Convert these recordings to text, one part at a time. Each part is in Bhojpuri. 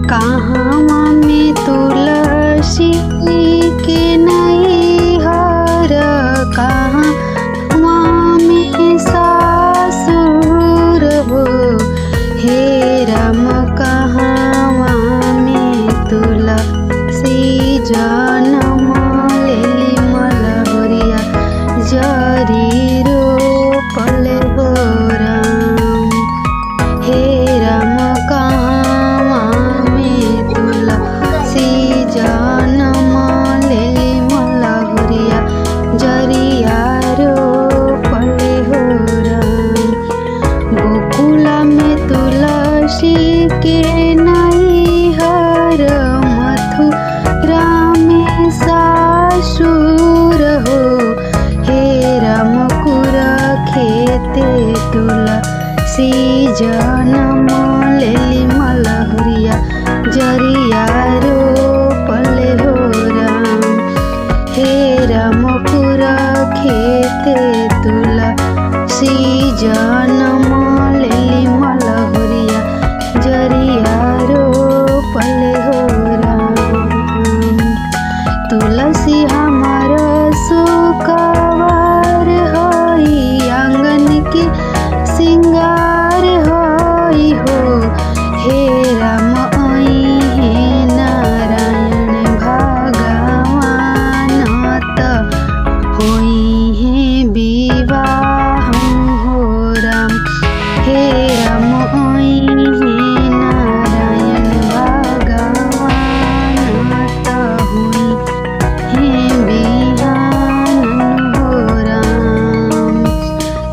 कहवा में तुलसी के नैहर, कहवा में सासुर हो। हे राम कहवा में तुलसी जनम लेली मलहरिया जरी रोपल हो राम। हे राम कहवा में तुलसी जनम लेली मलहरिया जरिया रोपल हो राम। गोकुला में तुलसी के नैहर, मथुरा में सासुर हो। हे राम कुरुक्षेत्र तुलसी जनम लेली मलहरिया जरिया रोपल हो राम। हे राम कुरुक्षेत्र तुलसी जनम लेली मलहरिया जरिया रोपल हो राम। तुलसी हमार सुकवार होई, आंगन के सिंगार होई हो। हे राम अइहे नारायण भगवान त होइहे विवाह हो राम। हे राम अइहे नारायण भगवान त होइहे बिहान हो राम।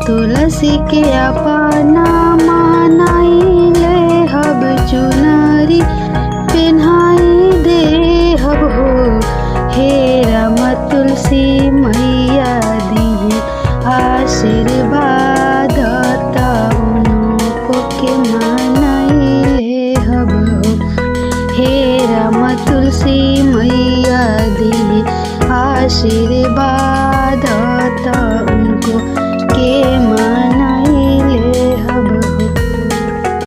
तुलसी के अपना मनाइले हब, चुनरी पेन्हाई दे हब हो। हे राम तुलसी मैया दिहे आशीर्वाद त उनको के मनाइले हब हो। हे राम तुलसी मैया दिहे आशीर्वाद त उनको के मन